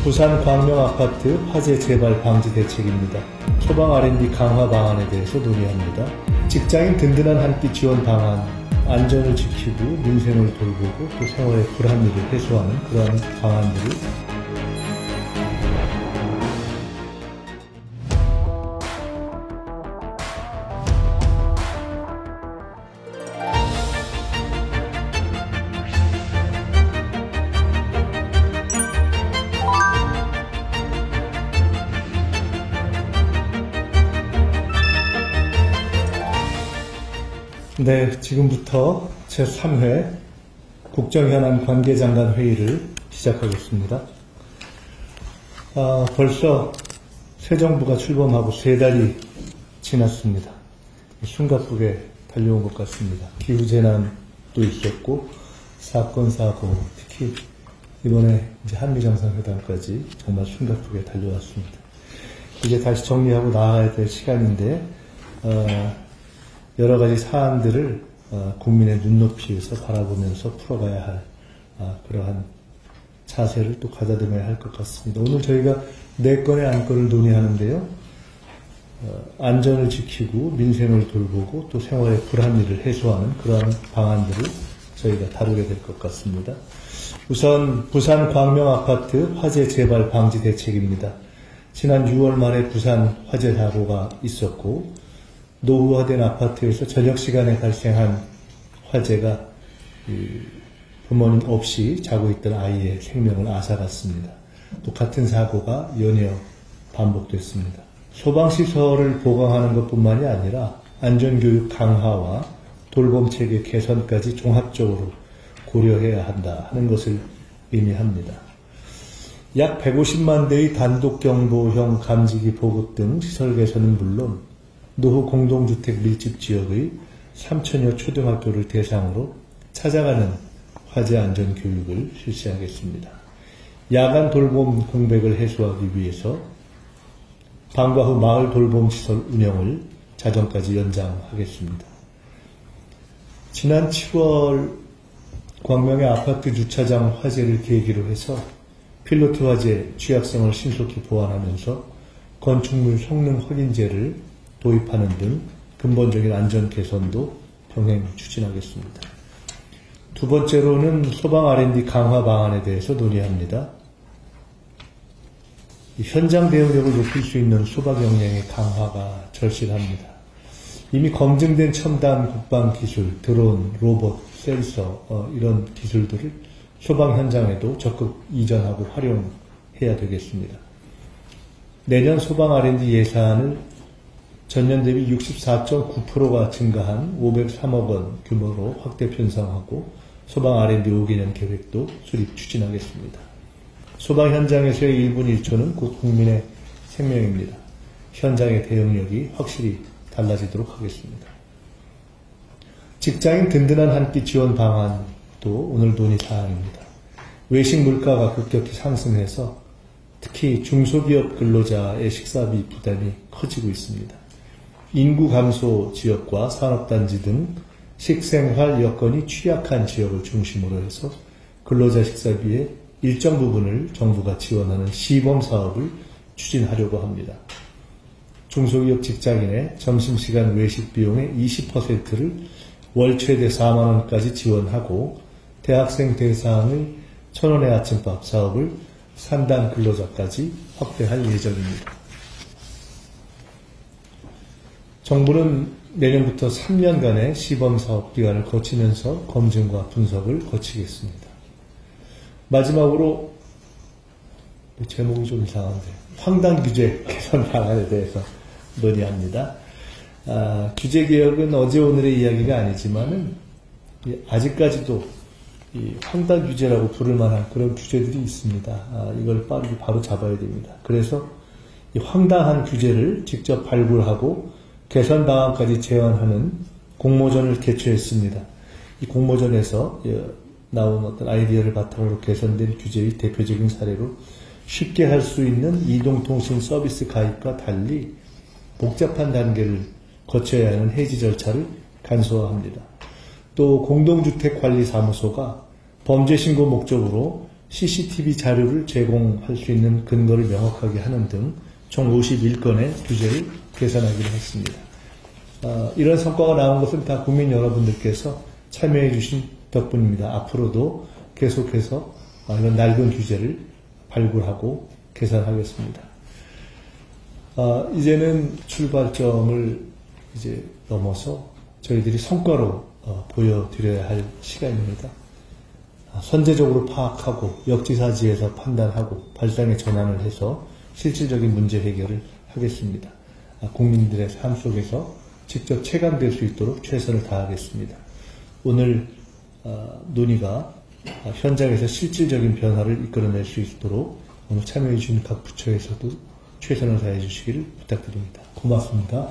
부산 광명아파트 화재 재발 방지 대책입니다. 소방 R&D 강화 방안에 대해서 논의합니다. 직장인 든든한 한 끼 지원 방안, 안전을 지키고 민생을 돌보고 또 생활의 불합리를 해소하는 그러한 방안들을 네, 지금부터 제3회 국정현안 관계장관 회의를 시작하겠습니다. 벌써 새 정부가 출범하고 3달이 지났습니다. 숨가쁘게 달려온 것 같습니다. 기후재난도 있었고, 사건, 사고, 특히 이번에 이제 한미정상회담까지 정말 숨가쁘게 달려왔습니다. 이제 다시 정리하고 나아가야 될 시간인데, 여러 가지 사안들을 국민의 눈높이에서 바라보면서 풀어가야 할 그러한 자세를 또 가다듬어야 할 것 같습니다. 오늘 저희가 4건의 안건을 논의하는데요. 안전을 지키고 민생을 돌보고 또 생활의 불합리를 해소하는 그러한 방안들을 저희가 다루게 될 것 같습니다. 우선 부산 광명아파트 화재 재발 방지 대책입니다. 지난 6월 말에 부산 화재 사고가 있었고 노후화된 아파트에서 저녁 시간에 발생한 화재가 부모님 없이 자고 있던 아이의 생명을 앗아갔습니다. 또 같은 사고가 연이어 반복됐습니다. 소방시설을 보강하는 것뿐만이 아니라 안전교육 강화와 돌봄체계 개선까지 종합적으로 고려해야 한다 하는 것을 의미합니다. 약 150만 대의 단독경보형 감지기 보급 등 시설 개선은 물론 노후 공동주택 밀집 지역의 3,000여 초등학교를 대상으로 찾아가는 화재 안전 교육을 실시하겠습니다. 야간 돌봄 공백을 해소하기 위해서 방과 후 마을 돌봄 시설 운영을 자정까지 연장하겠습니다. 지난 7월 광명의 아파트 주차장 화재를 계기로 해서 필로트 화재 취약성을 신속히 보완하면서 건축물 성능 확인제를 도입하는 등 근본적인 안전 개선도 병행 추진하겠습니다. 두 번째로는 소방 R&D 강화 방안에 대해서 논의합니다. 현장 대응력을 높일 수 있는 소방 역량의 강화가 절실합니다. 이미 검증된 첨단 국방 기술, 드론, 로봇, 센서 이런 기술들을 소방 현장에도 적극 이전하고 활용해야 되겠습니다. 내년 소방 R&D 예산을 전년 대비 64.9%가 증가한 503억 원 규모로 확대 편성하고 소방 R&D 5개년 계획도 수립 추진하겠습니다. 소방 현장에서의 1분 1초는 곧 국민의 생명입니다. 현장의 대응력이 확실히 달라지도록 하겠습니다. 직장인 든든한 한 끼 지원 방안도 오늘 논의 사항입니다. 외식 물가가 급격히 상승해서 특히 중소기업 근로자의 식사비 부담이 커지고 있습니다. 인구 감소 지역과 산업단지 등 식생활 여건이 취약한 지역을 중심으로 해서 근로자 식사비의 일정 부분을 정부가 지원하는 시범사업을 추진하려고 합니다. 중소기업 직장인의 점심시간 외식 비용의 20%를 월 최대 4만원까지 지원하고 대학생 대상의 1,000원의 아침밥 사업을 산단 근로자까지 확대할 예정입니다. 정부는 내년부터 3년간의 시범사업 기간을 거치면서 검증과 분석을 거치겠습니다. 마지막으로 제목이 좀 이상한데 황당 규제 개선 방안에 대해서 논의합니다. 규제개혁은 어제 오늘의 이야기가 아니지만은 아직까지도 이 황당 규제라고 부를 만한 그런 규제들이 있습니다. 이걸 빠르게 바로 잡아야 됩니다. 그래서 이 황당한 규제를 직접 발굴하고 개선 방안까지 제안하는 공모전을 개최했습니다. 이 공모전에서 나온 어떤 아이디어를 바탕으로 개선된 규제의 대표적인 사례로 쉽게 할 수 있는 이동통신 서비스 가입과 달리 복잡한 단계를 거쳐야 하는 해지 절차를 간소화합니다. 또 공동주택관리사무소가 범죄신고 목적으로 CCTV 자료를 제공할 수 있는 근거를 명확하게 하는 등 총 51건의 규제를 개선하기로 했습니다. 이런 성과가 나온 것은 다 국민 여러분들께서 참여해 주신 덕분입니다. 앞으로도 계속해서 이런 낡은 규제를 발굴하고 개선하겠습니다. 이제는 출발점을 이제 넘어서 저희들이 성과로 보여드려야 할 시간입니다. 선제적으로 파악하고 역지사지에서 판단하고 발상의 전환을 해서 실질적인 문제 해결을 하겠습니다. 국민들의 삶 속에서 직접 체감될 수 있도록 최선을 다하겠습니다. 오늘 논의가 현장에서 실질적인 변화를 이끌어낼 수 있도록 오늘 참여해 주신 각 부처에서도 최선을 다해 주시기를 부탁드립니다. 고맙습니다.